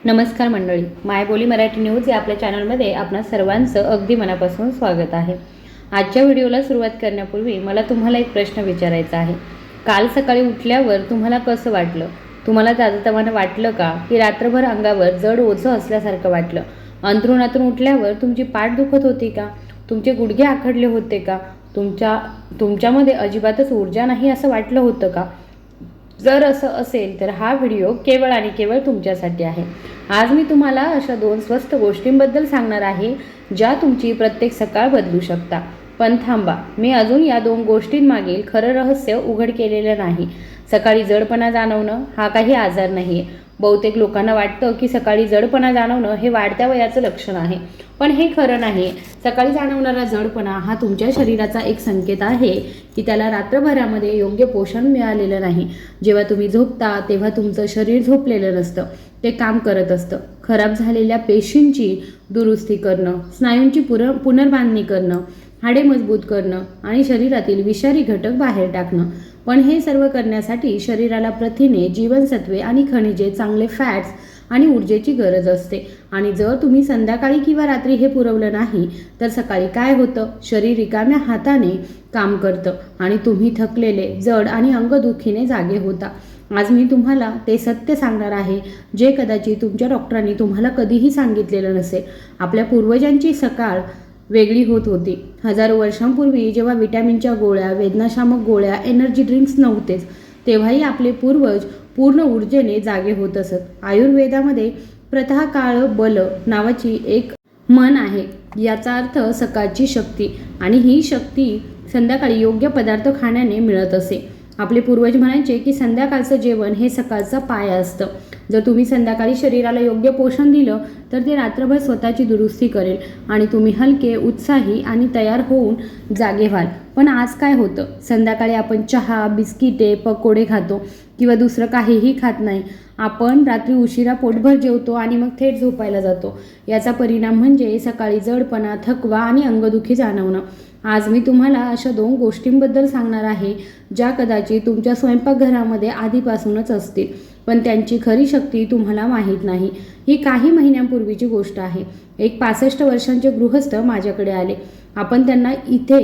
नमस्कार मंडळी, मायबोली मराठी न्यूज या आपल्या चॅनलमध्ये आपणा सर्वांचं अगदी मनापासून स्वागत आहे। आजच्या व्हिडिओला सुरुवात करण्यापूर्वी मला तुम्हाला एक प्रश्न विचारायचा आहे। काल सकाळी उठल्यावर तुम्हाला कसं वाटलं? तुम्हाला ताजतवानं वाटलं का की रात्रभर अंगावर जड ओझं असल्यासारखं वाटलं? अंथरुणातून उठल्यावर तुमची पाठ दुखत होती का? तुमचे गुडघे आखडले होते का? तुमच्यामध्ये अजिबातच ऊर्जा नाही असं वाटलं होतं का? जर असं असेल तर हा व्हिडिओ केवळ आणि केवळ तुमच्यासाठी आहे। आज मी तुम्हाला अशा 2 स्वस्त गोष्टींबद्दल सांगणार आहे ज्या तुमची प्रत्येक सकाळ बदलू शकता। पण थांबा, मी अजून या 2 गोष्टींमागील खरं रहस्य उघड केलेलं नाही। सकाळी जडपणा जाणवणं हा काही आजार नाहीये। बहुतेक लोकांना वाटतं की सकाळी जडपणा जाणवणं हे वाढत्या वयाचं लक्षण आहे, पण हे खरं नाही। सकाळी जाणवणारा जडपणा हा तुमच्या शरीराचा एक संकेत आहे की त्याला रात्रभरामध्ये योग्य पोषण मिळालेलं नाही। जेव्हा तुम्ही झोपता तेव्हा तुमचं शरीर झोपलेलं नसतं, ते काम करत असतं। खराब झालेल्या पेशींची दुरुस्ती करणं, स्नायूंची पुनर्बांधणी करणं, हाडे मजबूत करणं आणि शरीरातील विषारी घटक बाहेर टाकणं। पण हे सर्व करण्यासाठी शरीराला प्रथिने, जीवनसत्वे आणि खनिजे, चांगले फॅट्स आणि ऊर्जेची गरज असते। आणि जर तुम्ही संध्याकाळी किंवा रात्री हे पुरवलं नाही तर सकाळी काय होतं? शरीर रिकाम्या हाताने काम करतं आणि तुम्ही थकलेले, जड आणि अंगदुखीने जागे होता। आज मी तुम्हाला ते सत्य सांगणार आहे जे कदाचित तुमच्या डॉक्टरांनी तुम्हाला कधीही सांगितलेलं नसेल। आपल्या पूर्वजांची सकाळ वेगळी होत होती। हजारो वर्षांपूर्वी जेव्हा विटॅमिनच्या गोळ्या, वेदनाशामक गोळ्या, एनर्जी ड्रिंक्स नव्हतेच, तेव्हाही आपले पूर्वज पूर्ण ऊर्जेने जागे होत असत। आयुर्वेदामध्ये प्रातःकाळ बल नावाची एक म्हण आहे। याचा अर्थ सकाळची शक्ती, आणि ही शक्ती संध्याकाळी योग्य पदार्थ खाण्याने मिळत असे। आपले पूर्वज म्हणायचे की संध्याकाळचं जेवण हे सकाळचा पाया असतं। जर तुम्ही संध्याकाळी शरीराला योग्य पोषण दिलं तर ते रात्रभर स्वतःची दुरुस्ती करेल आणि तुम्ही हलके, उत्साही आणि तयार होऊन जागे व्हाल। पण आज काय होतं? संध्याकाळी आपण चहा, बिस्किटे, पकोडे खातो किंवा दुसरं काहीही खात नाही। आपण रात्री उशिरा पोटभर जेवतो आणि मग थेट झोपायला जातो। याचा परिणाम म्हणजे सकाळी जडपणा, थकवा आणि अंगदुखी जाणवणं। आज मी तुम्हाला अशा 2 गोष्टींबद्दल सांगणार आहे ज्या कदाचित तुमच्या स्वयंपाकघरामध्ये आधीपासूनच असतील, पण त्यांची खरी शक्ती तुम्हाला माहीत नाही। ही काही महिन्यांपूर्वीची गोष्ट आहे। एक 65 वर्षांचे गृहस्थ माझ्याकडे आले। आपण त्यांना इथे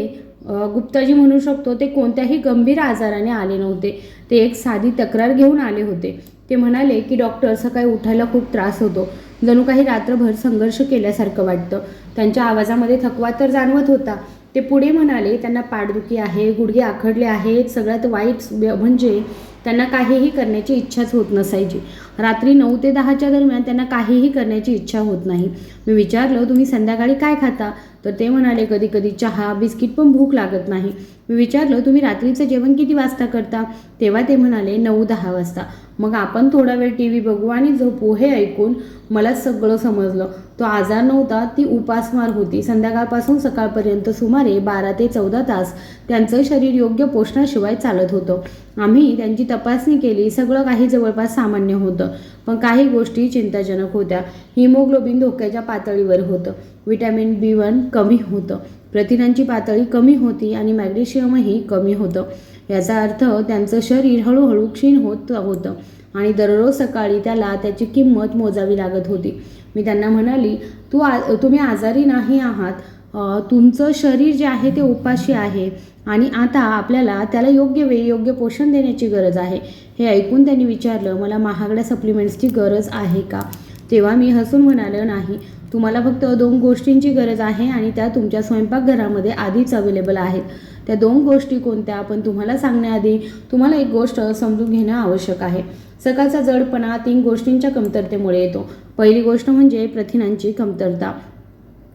गुप्ताजी म्हणू शकतो। ते कोणत्याही गंभीर आजाराने आले नव्हते, ते एक साधी तक्रार घेऊन आले होते। ते म्हणाले की डॉक्टर, सकाळी उठायला खूप त्रास होतो, जणू काही रात्रभर संघर्ष केल्यासारखं वाटतं। त्यांच्या आवाजामध्ये थकवा तर जाणवत होता। ते पुढे म्हणाले त्यांना पाठदुखी आहे, गुडघे आखडले आहेत, सगळ्यात वाईट म्हणजे त्यांना काहीही करण्याची इच्छाच होत नसायची। रात्री 9 ते 10च्या दरम्यान त्यांना काहीही करण्याची इच्छा होत नाही। मी विचारलं, तुम्ही संध्याकाळी काय खाता? तर ते म्हणाले, कधी कधी चहा, बिस्किट, पण भूक लागत नाही। मी विचारलं, तुम्ही रात्रीचं जेवण किती वाजता करता? तेव्हा ते म्हणाले 9-10 वाजता। मग आपण थोडा वेळ टीव्ही बघू आणि झोपू। हे ऐकून मला सगळं समजलं। तो आजार नव्हता, ती उपासमार होती। संध्याकाळपासून सकाळपर्यंत सुमारे 12 ते 14 तास त्यांचं शरीर योग्य पोषणाशिवाय चालत होतं। आम्ही त्यांची तपासणी केली, सगळं काही जवळपास सामान्य होतं, पण काही गोष्टी चिंताजनक होत्या। हिमोग्लोबिन धोक्याच्या पातळीवर होतं, विटॅमिन B1 कमी होतं, प्रथिनांची पातळी कमी होती आणि मॅग्नेशियमही कमी होतं। याचा अर्थ त्यांचं शरीर हळूहळू क्षीण होत होतं आणि दररोज सकाळी त्याला त्याची किंमत मोजावी लागत होती। मी त्यांना म्हणाली, तुम्ही आजारी नाही आहात, तुमचं शरीर जे आहे ते उपाशी आहे आणि आता आपल्याला त्याला योग्य वेळी योग्य पोषण देण्याची गरज आहे। हे ऐकून त्यांनी विचारलं, मला महागड्या सप्लिमेंट्सची गरज आहे का? तेव्हा मी हसून म्हणाले, नाही, तुम्हाला फक्त 2 गोष्टींची गरज आहे आणि त्या तुमच्या स्वयंपाकघरामध्ये आधीच अवेलेबल आहेत। त्या 2 गोष्टी कोणत्या? पण तुम्हाला सांगण्याआधी तुम्हाला एक गोष्ट समजून घेणं आवश्यक आहे। सकाळचा जडपणा 3 गोष्टींच्या कमतरतेमुळे येतो। पहिली गोष्ट म्हणजे प्रथिनांची कमतरता।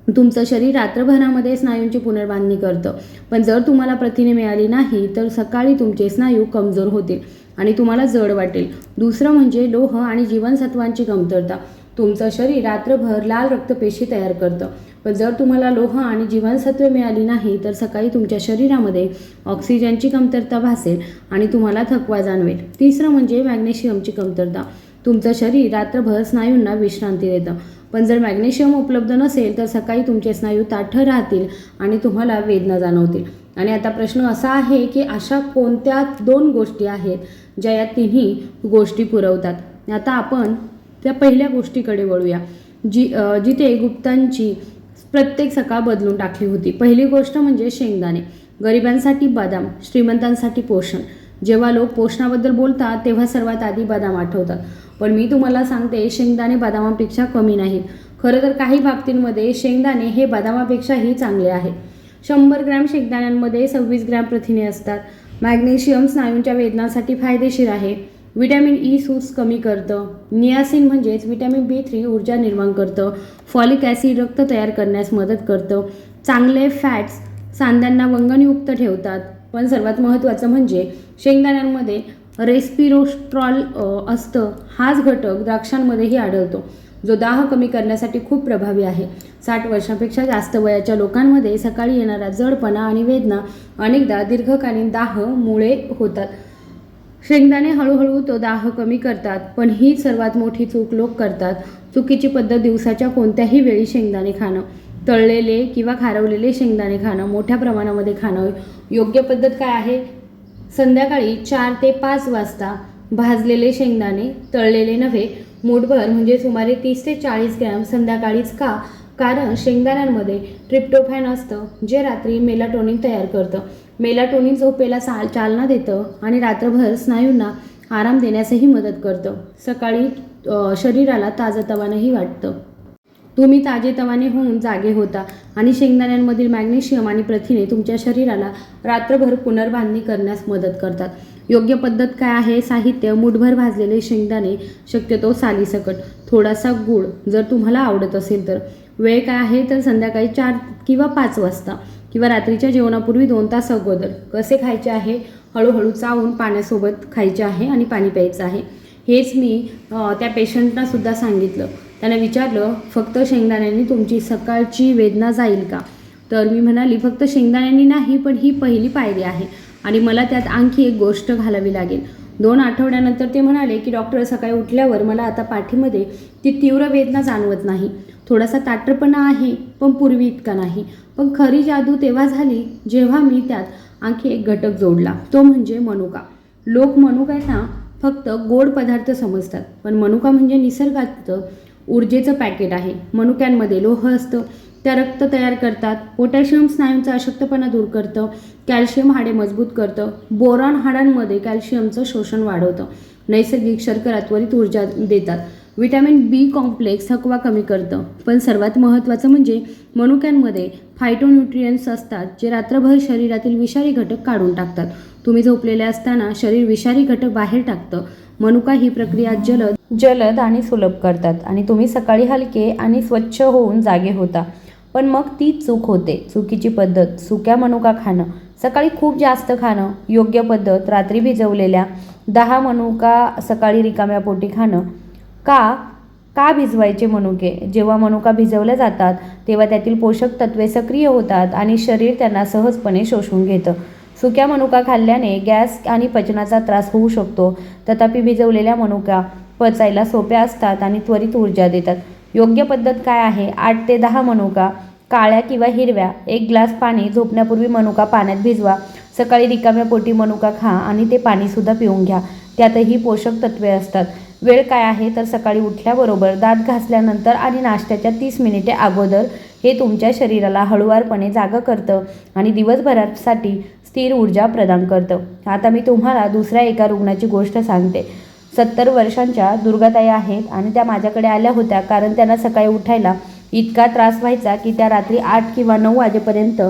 तुमचं शरीर रात्रभरामध्ये स्नायूंची पुनर्बांधणी करतं, पण जर तुम्हाला प्रथिने मिळाली नाही तर सकाळी तुमचे स्नायू कमजोर होतील आणि तुम्हाला जड वाटेल। दुसरं म्हणजे लोह आणि जीवनसत्वांची कमतरता। तुमचं शरीर रात्रभर लाल रक्तपेशी तयार करतं, पण जर तुम्हाला लोह आणि जीवनसत्वे मिळाली नाही तर सकाळी तुमच्या शरीरामध्ये ऑक्सिजनची कमतरता भासेल आणि तुम्हाला थकवा जाणवेल। तिसरं म्हणजे मॅग्नेशियमची कमतरता। तुमचं शरीर रात्रभर स्नायूंना विश्रांती देतं, पण जर मॅग्नेशियम उपलब्ध नसेल तर सकाळी तुमचे स्नायू ताठर राहतील आणि तुम्हाला वेदना जाणवतील। आणि आता प्रश्न असा आहे की अशा कोणत्या 2 गोष्टी आहेत ज्या या तिन्ही गोष्टी पुरवतात? आता आपण त्या पहिल्या गोष्टीकडे वळूया, जिथे गुप्तांची प्रत्येक सकाळ बदलून टाकली होती. पहिली गोष्ट म्हणजे शेंगदाणे. गरिबांसाठी बदाम, श्रीमंतांसाठी पोषण. जेव्हा लोक पोषणाबद्दल बोलतात तेव्हा सर्वात आधी बदाम आठवतात, पण मी तुम्हाला सांगते, शेंगदाणे बदामापेक्षा कमी नाहीत. खरं तर काही बाबतींमध्ये शेंगदाणे हे बदामापेक्षाही चांगले आहे. 100 ग्रॅम शेंगदाण्यांमध्ये 26 ग्रॅम प्रथिने असतात. मॅग्नेशियम स्नायूंच्या वेदनांसाठी फायदेशीर आहे. विटॅमिन ई सूज कमी करतं. नियासिन म्हणजेच विटॅमिन B3 ऊर्जा निर्माण करतं. फॉलिक ॲसिड रक्त तयार करण्यास मदत करतं. चांगले फॅट्स सांध्यांना वंगणयुक्त ठेवतात. पण सर्वात महत्त्वाचं म्हणजे शेंगदाण्यांमध्ये रेस्पिरोस्ट्रॉल असतं. हाच घटक द्राक्षांमध्येही आढळतो, जो दाह कमी करण्यासाठी खूप प्रभावी आहे. 60 वर्षांपेक्षा जास्त वयाच्या लोकांमध्ये सकाळी येणारा जडपणा आणि वेदना अनेकदा दीर्घकालीन दाहमुळे होतात. शेंगदाणे हळूहळू तो दाह कमी करतात, पण ही सर्वात मोठी चूक लोक करतात. चुकीची पद्धत दिवसाच्या कोणत्याही वेळी शेंगदाणे खाणं. तळलेले किंवा खारवलेले शेंगदाणे खाणं, मोठ्या प्रमाणामध्ये खाणं. योग्य पद्धत काय आहे? संध्याकाळी 4 ते 5 वाजता भाजलेले शेंगदाणे, तळलेले नव्हे, मूठभर म्हणजे सुमारे 30 ते 40 ग्रॅम संध्याकाळीच का? कारण शेंगदाण्यांमध्ये ट्रिप्टोफॅन असतं, जे रात्री मेलाटोनिन तयार करतं. मेलाटोनिन झोपेला चालना देतं आणि रात्रभर स्नायूंना आराम देण्यासही मदत करतं. सकाळी शरीराला ताजंतवानंही वाटतं. तुम्ही ताजेतवाने होऊन जागे होता आणि शेंगदाण्यांमधील मॅग्नेशियम आणि प्रथिने तुमच्या शरीराला रात्रभर पुनर्बांधणी करण्यास मदत करतात. योग्य पद्धत काय आहे? साहित्य: मूठभर भाजलेले शेंगदाणे, शक्यतो सालीसकट, थोडासा गूळ जर तुम्हाला आवडत असेल तर. वेळ काय आहे? तर संध्याकाळी 4 किंवा 5 वाजता किंवा रात्रीच्या जेवणापूर्वी 2 तास अगोदर. कसे खायचे आहे? हळूहळू चावून पाण्यासोबत खायचे आहे आणि पाणी प्यायचं आहे. हेच मी त्या पेशंटना सुद्धा सांगितलं. त्यांना विचारलं, फक्त शेंगदाण्यांनी तुमची सकाळची वेदना जाईल का? तर मी म्हणाली, फक्त शेंगदाण्यांनी नाही, पण ही पहिली पायरी आहे आणि मला त्यात आणखी एक गोष्ट घालावी लागेल. 2 आठवड्यानंतर ते म्हणाले की डॉक्टर, सकाळी उठल्यावर मला आता पाठीमध्ये ती तीव्र वेदना जाणवत नाही. थोडासा ताठरपणा आहे, पण पूर्वी इतका नाही. पण खरी जादू तेव्हा झाली जेव्हा मी त्यात आणखी एक घटक जोडला, तो म्हणजे मनुका. लोक मनुकांना फक्त गोड पदार्थ समजतात, पण मनुका म्हणजे निसर्गाचं ऊर्जेचं पॅकेट आहे. मनुक्यांमध्ये लोह असतं, त्या रक्त तयार करतात. पोटॅशियम स्नायूंचा अशक्तपणा दूर करतं. कॅल्शियम हाडे मजबूत करतं. बोरॉन हाडांमध्ये कॅल्शियमचं शोषण वाढवतं. नैसर्गिक शर्करा त्वरित ऊर्जा देतात. विटॅमिन B कॉम्प्लेक्स थकवा कमी करतं. पण सर्वात महत्त्वाचं म्हणजे मनुक्यांमध्ये फायटोन्यूट्रियंट्स असतात, जे रात्रभर शरीरातील विषारी घटक काढून टाकतात. तुम्ही झोपलेले असताना शरीर विषारी घटक बाहेर टाकतं. मनुका ही प्रक्रिया जलद आणि सुलभ करतात आणि तुम्ही सकाळी हलके आणि स्वच्छ होऊन जागे होता. पण मग तीच चूक होते. चुकीची पद्धत: सुक्या मनुका खाणं. सकाळी खूप जास्त खाणं. योग्य पद्धत: रात्री भिजवलेल्या 10 मनुका सकाळी रिकाम्या पोटी खाणं. का भिजवायचे मनुके? जेव्हा मनुका भिजवल्या जातात तेव्हा त्यातील पोषक तत्वे सक्रिय होतात आणि शरीर त्यांना सहजपणे शोषून घेतं. सुक्या मनुका खाल्ल्याने गॅस आणि पचनाचा त्रास होऊ शकतो. तथापि भिजवलेल्या मनुका पचायला सोप्या असतात आणि त्वरित ऊर्जा देतात. योग्य पद्धत काय आहे? 8 ते 10 मनुका, काळ्या किंवा हिरव्या. 1 ग्लास पाणी. झोपण्यापूर्वी मनुका पाण्यात भिजवा. सकाळी रिकाम्या पोटी मनुका खा आणि ते पाणीसुद्धा पिऊन घ्या. त्यातही पोषक तत्वे असतात. वेळ काय आहे? तर सकाळी उठल्याबरोबर, दात घासल्यानंतर आणि नाश्त्याच्या 30 मिनिटे अगोदर. हे तुमच्या शरीराला हळुवारपणे जागं करतं आणि दिवसभरासाठी स्थिर ऊर्जा प्रदान करतं. आता मी तुम्हाला दुसऱ्या एका रुग्णाची गोष्ट सांगते. 70 वर्षांच्या दुर्गाताई आहेत आणि त्या माझ्याकडे आल्या होत्या कारण त्यांना सकाळी उठायला इतका त्रास व्हायचा की त्या रात्री 8 किंवा 9 वाजेपर्यंत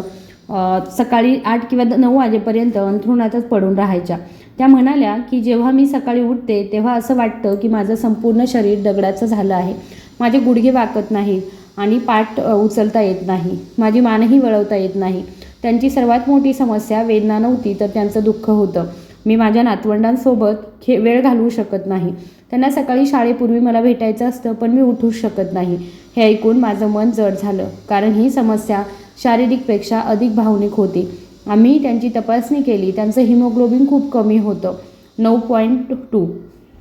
सकाळी 8 किंवा 9 वाजेपर्यंत अंथरुणातच पडून राहायच्या. त्या म्हणाल्या की जेव्हा मी सकाळी उठते तेव्हा असं वाटतं की माझं संपूर्ण शरीर दगडाचं झालं आहे. माझे गुडघे वाकत नाहीत आणि पाठ उचलता येत नाही. माझी मानही वळवता येत नाही. त्यांची सर्वात मोठी समस्या वेदना नव्हती, तर त्यांचं दुःख होतं. मी माझ्या नातवंडांसोबत वेळ घालवू शकत नाही. त्यांना सकाळी शाळेपूर्वी मला भेटायचं असतं, पण मी उठूच शकत नाही. हे ऐकून माझं मन जड झालं, कारण ही समस्या शारीरिकपेक्षा अधिक भावनिक होती. आम्ही त्यांची तपासणी केली. त्यांचं हिमोग्लोबिन खूप कमी होतं, 9.2.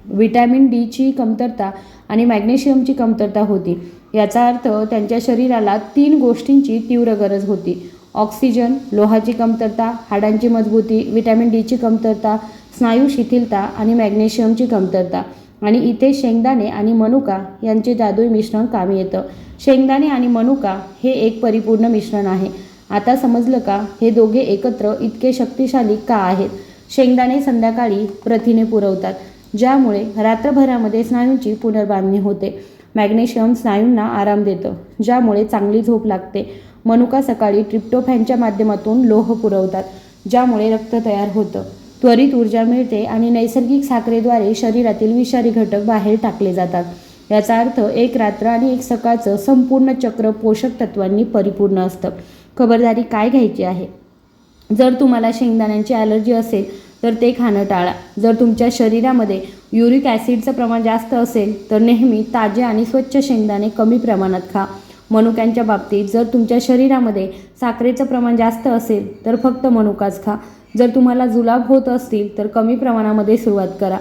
विटॅमिन Dची कमतरता आणि मॅग्नेशियमची कमतरता होती. याचा अर्थ त्यांच्या शरीराला 3 गोष्टींची तीव्र गरज होती: ऑक्सिजन, लोहाची कमतरता, हाडांची मजबूती, विटॅमिन Dची कमतरता, स्नायू शिथिलता आणि मॅग्नेशियमची कमतरता. आणि इथे शेंगदाणे आणि मनुका यांचे जादुई मिश्रण कामी येतं. शेंगदाणे आणि मनुका हे एक परिपूर्ण मिश्रण आहे. आता समजलं का हे दोघे एकत्र इतके शक्तिशाली का आहेत? शेंगदाणे संध्याकाळी प्रथिने पुरवतात, ज्यामुळे रात्रभरामध्ये स्नायूंची पुनर्बांधणी होते. मॅग्नेशियम स्नायूंना आराम देतं, ज्यामुळे चांगली झोप लागते. मनुका सकाळी ट्रिप्टोफॅनच्या माध्यमातून लोह पुरवतात, ज्यामुळे रक्त तयार होतं, त्वरित ऊर्जा मिळते आणि नैसर्गिक साखरेद्वारे शरीरातील विषारी घटक बाहेर टाकले जातात. याचा अर्थ एक रात्र आणि एक सकाळचं संपूर्ण चक्र पोषक तत्वांनी परिपूर्ण असतं. खबरदारी काय घ्यायची आहे? जर तुम्हाला शेंगदाण्यांची ॲलर्जी असेल तर ते खाणं टाळा. जर तुमच्या शरीरामध्ये युरिक ॲसिडचं प्रमाण जास्त असेल तर नेहमी ताजे आणि स्वच्छ शेंगदाणे कमी प्रमाणात खा. मनुक्यांच्या बाबतीत जर तुमच्या शरीरामध्ये साखरेचं प्रमाण जास्त असेल तर फक्त मनुकाच खा. जर तुम्हाला जुलाब होत असतील तर कमी प्रमाणामध्ये सुरुवात करा.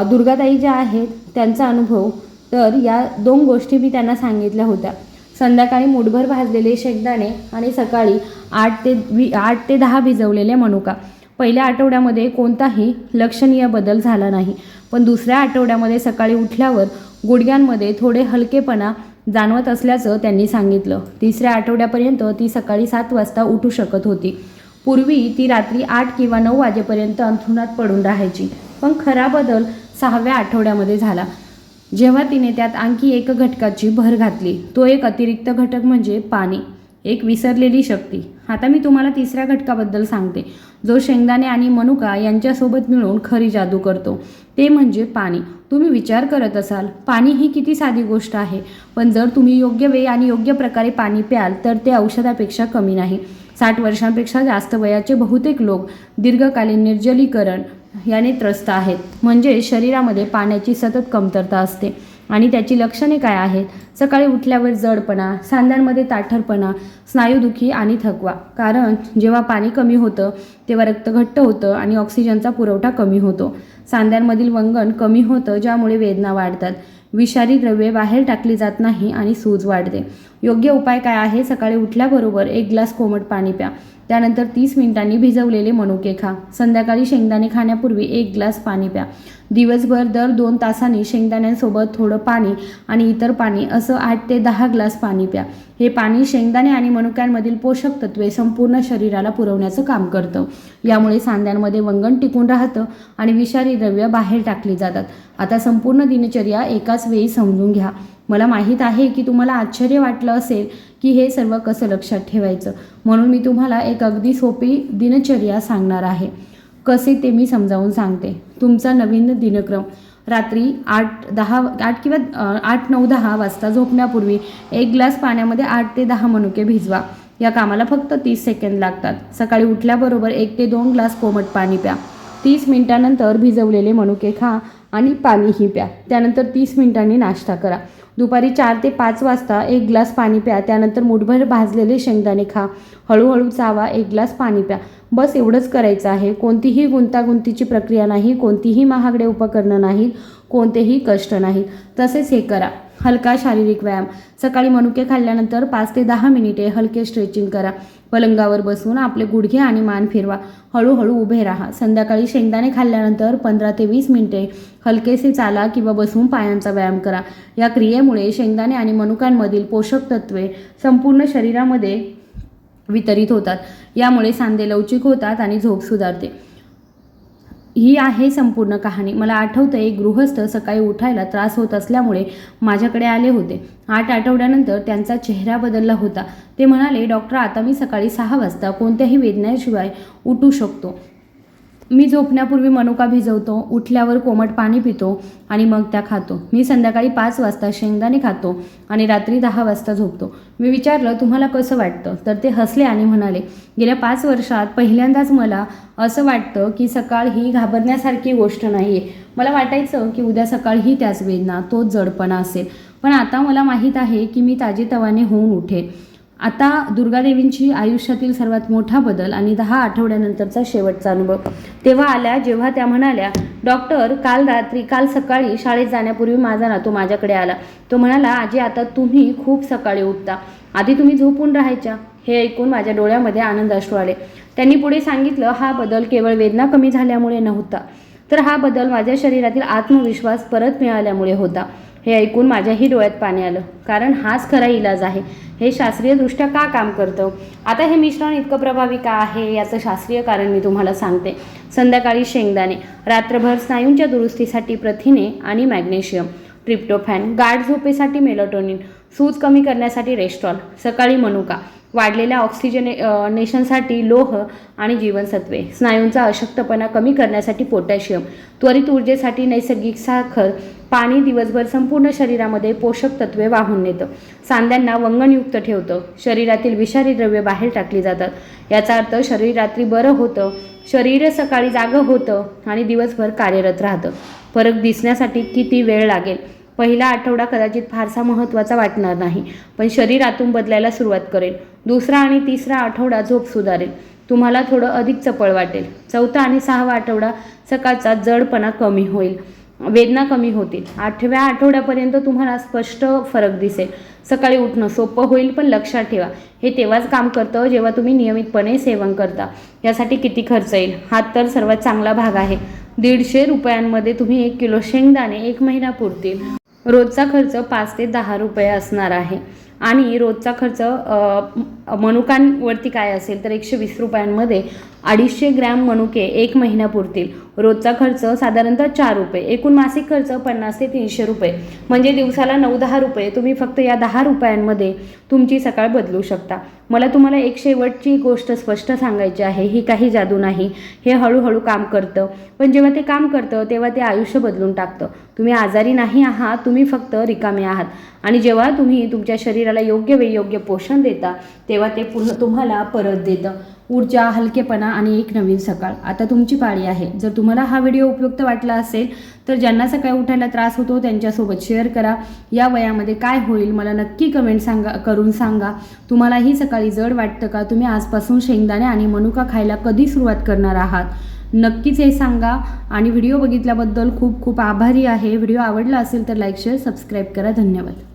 दुर्गाताई ज्या आहेत त्यांचा अनुभव, तर या 2 गोष्टी मी त्यांना सांगितल्या होत्या. संध्याकाळी मुठभर भाजलेले शेंगदाणे आणि सकाळी 8 ते 10 भिजवलेले मनुका. पहिल्या आठवड्यामध्ये कोणताही लक्षणीय बदल झाला नाही, पण दुसऱ्या आठवड्यामध्ये सकाळी उठल्यावर गुडघ्यांमध्ये थोडे हलकेपणा जाणवत असल्याचं त्यांनी सांगितलं. तिसऱ्या आठवड्यापर्यंत ती सकाळी 7 वाजता उठू शकत होती. पूर्वी ती रात्री 8 किंवा 9 वाजेपर्यंत अंथरुणात पडून राहायची, पण खरा बदल 6व्या आठवड्यामध्ये झाला, जेव्हा तिने त्यात आणखी एक घटकाची भर घातली. तो एक अतिरिक्त घटक म्हणजे पाणी, एक विसरलेली शक्ती. आता मी तुम्हाला तिसऱ्या घटकाबद्दल सांगते, जो शेंगदाणे आणि मनुका यांच्यासोबत मिळून खरी जादू करतो. ते म्हणजे पाणी. तुम्ही विचार करत असाल, पाणी ही किती साधी गोष्ट आहे, पण जर तुम्ही योग्य वेळी आणि योग्य प्रकारे पाणी प्याल तर ते औषधापेक्षा कमी नाही. 60 वर्षांपेक्षा जास्त वयाचे बहुतेक लोक दीर्घकालीन निर्जलीकरण याने त्रस्त आहेत, म्हणजे शरीरामध्ये पाण्याची सतत कमतरता असते. आणि त्याची लक्षणे काय आहेत? सकाळी उठल्यावर जडपणा, सांध्यांमध्ये ताठरपणा, स्नायुदुखी आणि थकवा. कारण जेव्हा पाणी कमी होतं तेव्हा रक्त घट्ट होतं आणि ऑक्सिजनचा पुरवठा कमी होतो. सांध्यांमधील वंगण कमी होतं, ज्यामुळे वेदना वाढतात, विषारी द्रव्ये बाहेर टाकली जात नाही आणि सूज वाढते. योग्य उपाय काय आहे? सकाळी उठल्याबरोबर 1 ग्लास कोमट पाणी प्या. त्यानंतर 30 मिनिटांनी भिजवलेले मनुके खा. संध्याकाळी शेंगदाणे खाण्यापूर्वी 1 ग्लास पाणी प्या. दिवसभर दर 2 तासांनी शेंगदाण्यांसोबत थोडं पाणी आणि इतर पाणी असं 8 ते 10 ग्लास पाणी प्या. हे पाणी शेंगदाणे आणि मनुक्यांमधील पोषक तत्वे संपूर्ण शरीराला पुरवण्याचं काम करतं. यामुळे सांध्यांमध्ये वंगण टिकून राहतं आणि विषारी द्रव्य बाहेर टाकली जातात. आता संपूर्ण दिनचर्या एकाच वेळी समजून घ्या. मला माहीत आहे की तुम्हाला आश्चर्य वाटलं असेल की हे सर्व कसं लक्षात ठेवायचं, म्हणून मी तुम्हाला एक अगदी सोपी दिनचर्या सांगणार आहे. कसे ते मी समजावून सांगते. तुमचा नवीन दिनक्रम: रात्री 8 किंवा 8, 9, 10 वाजता झोपण्यापूर्वी 1 ग्लास पाण्यामध्ये 8 ते 10 मनुके भिजवा. या कामाला फक्त 30 सेकंद लागतात. सकाळी उठल्याबरोबर 1 ते 2 ग्लास कोमट पाणी प्या. 30 मिनिटांनंतर भिजवलेले मनुके खा आणि पाणीही प्या. त्यानंतर 30 मिनिटांनी नाश्ता करा. दुपारी 4 ते 5 वाजता 1 ग्लास पाणी प्या. त्यानंतर मुठभर भाजलेले शेंगदाणे खा. हळूहळू चावा. 1 ग्लास पाणी प्या. बस एवढंच करायचं आहे. कोणतीही गुंतागुंतीची प्रक्रिया नाही, कोणतीही महागडे उपकरणं नाहीत, कोणतेही कष्ट नाहीत. तसेच हे करा: हलका शारीरिक व्यायाम. सकाळी मनुके खाल्ल्यानंतर 5 ते 10 मिनिटे हलके स्ट्रेचिंग करा. पलंगावर बसून आपले गुडघे आणि मान फिरवा. हळूहळू उभे राहा. संध्याकाळी शेंगदाणे खाल्ल्यानंतर 15 ते 20 मिनिटे हलकेसे चाला किंवा बसून पायांचा व्यायाम करा. या क्रियेमुळे शेंगदाणे आणि मनुक्यांमधील पोषक तत्वे संपूर्ण शरीरामध्ये वितरित होतात. यामुळे सांधे लवचिक होतात आणि झोप सुधारते. ही आहे संपूर्ण कहाणी. मला आठवतं, एक गृहस्थ सकाळी उठायला त्रास होत असल्यामुळे माझ्याकडे आले होते. 8 आठवड्यानंतर त्यांचा चेहरा बदलला होता. ते म्हणाले, डॉक्टर, आता मी सकाळी 6 वाजता कोणत्याही वेदनेशिवाय उठू शकतो. मी झोपण्यापूर्वी मनुका भिजवतो, उठल्यावर कोमट पाणी पितो आणि मग त्या खातो. मी संध्याकाळी 5 वाजता शेंगदाणे खातो आणि रात्री 10 वाजता झोपतो. मी विचारलं, तुम्हाला कसं वाटतं? तर ते हसले आणि म्हणाले, गेल्या 5 वर्षात पहिल्यांदाच मला असं वाटतं की सकाळ ही घाबरण्यासारखी गोष्ट नाही आहे. मला वाटायचं की उद्या सकाळही त्याच वेदना, तोच जडपणा असेल, पण आता मला माहीत आहे की मी ताजेतवाने होऊन उठेन. आता दुर्गादेवींची आयुष्यातील सर्वात मोठा बदल आणि 10 आठवड्यानंतरचा शेवटचा अनुभव तेव्हा आल्या, जेव्हा त्या म्हणाल्या, डॉक्टर, काल सकाळी शाळेत जाण्यापूर्वी माझा नातू माझ्याकडे आला. तो म्हणाला, आजी, आता तुम्ही खूप सकाळी उठता. आधी तुम्ही झोपून राहायच्या. हे ऐकून माझ्या डोळ्यामध्ये आनंद अश्रू आले. त्यांनी पुढे सांगितलं, हा बदल केवळ वेदना कमी झाल्यामुळे नव्हता, तर हा बदल माझ्या शरीरातील आत्मविश्वास परत मिळाल्यामुळे होता. हे ऐकून माझ्याही डोळ्यात पाणी आलं, कारण हाच खरा इलाज आहे. हे शास्त्रीयदृष्ट्या का काम करतं? आता हे मिश्रण इतकं प्रभावी का आहे याचं शास्त्रीय कारण मी तुम्हाला सांगते. संध्याकाळी शेंगदाणे, रात्रभर स्नायूंच्या दुरुस्तीसाठी प्रथिने आणि मॅग्नेशियम, ट्रिप्टोफॅन, गाढ झोपेसाठी मेलाटोनिन, सूज कमी करण्यासाठी रेस्टॉल, सकाळी मनुका, वाढलेल्या ऑक्सिजनेशनसाठी लोह आणि जीवनसत्वे, स्नायूंचा अशक्तपणा कमी करण्यासाठी पोटॅशियम, त्वरित ऊर्जेसाठी नैसर्गिक साखर. पाणी दिवसभर संपूर्ण शरीरामध्ये पोषक तत्वे वाहून नेतं, सांध्यांना वंगणयुक्त ठेवतं, शरीरातील विषारी द्रव्ये बाहेर टाकली जातात. याचा अर्थ शरीर रात्री बरं होतं, शरीर सकाळी जागं होतं आणि दिवसभर कार्यरत राहतं. फरक दिसण्यासाठी किती वेळ लागेल? पहिला आठवडा कदाचित फारसा महत्त्वाचा वाटणार नाही, पण शरीर आतून बदलायला सुरुवात करेल. दुसरा आणि तिसरा आठवडा झोप सुधारेल, तुम्हाला थोडं अधिक चपळ वाटेल. चौथा आणि 6वा आठवडा सकाळचा जडपणा कमी होईल, वेदना कमी होतील. 8व्या आठवड्यापर्यंत तुम्हाला स्पष्ट फरक दिसेल. सकाळी उठणं सोपं होईल, पण लक्षात ठेवा, हे तेव्हाच काम करतं जेव्हा तुम्ही नियमितपणे सेवन करता. यासाठी किती खर्च येईल? हा तर सर्वात चांगला भाग आहे. 150 रुपयांमध्ये तुम्ही 1 किलो शेंगदाणे 1 महिना पुरतील. रोजचा खर्च 5 ते 10 रुपये असणार आहे. आणि रोजचा खर्च मनुकांवरती काय असेल तर 120 रुपयांमध्ये 250 ग्रॅम मनुके 1 महिना पुरतील. रोजचा खर्च साधारणतः 4 रुपये. एकूण मासिक खर्च 50 ते 300 रुपये, म्हणजे दिवसाला 9-10 रुपये. तुम्ही फक्त या 10 रुपयांमध्ये तुमची सकाळ बदलू शकता. मला तुम्हाला एक शेवटची गोष्ट स्पष्ट सांगायची आहे, ही काही जादू नाही. हे हळूहळू काम करतं, पण जेव्हा ते काम करतं तेव्हा ते आयुष्य बदलून टाकतं. तुम्ही आजारी नाही आहात, तुम्ही फक्त रिकामे आहात. आणि जेव्हा तुम्ही तुमच्या शरीराला योग्य वेळी योग्य पोषण देता तेव्हा ते पुन्हा तुम्हाला परत देतं. ऊर्जा, हलकेपणा आणि एक नवीन सकाळ. आता तुमची पाळी आहे. जर तुम्हाला हा व्हिडिओ उपयुक्त वाटला असेल तर ज्यांना सकाळी उठायला त्रास होतो त्यांच्यासोबत शेअर करा. या वयामध्ये काय होईल मला नक्की कमेंट करून सांगा. तुम्हालाही सकाळी जड वाटतं का? तुम्ही आजपासून शेंगदाणे आणि मनुका खायला कधी सुरुवात करणार आहात? नक्कीच हे सांगा. आणि व्हिडिओ बघितल्याबद्दल खूप खूप आभारी आहे. व्हिडिओ आवडला असेल तर लाईक, शेअर, सबस्क्राईब करा. धन्यवाद.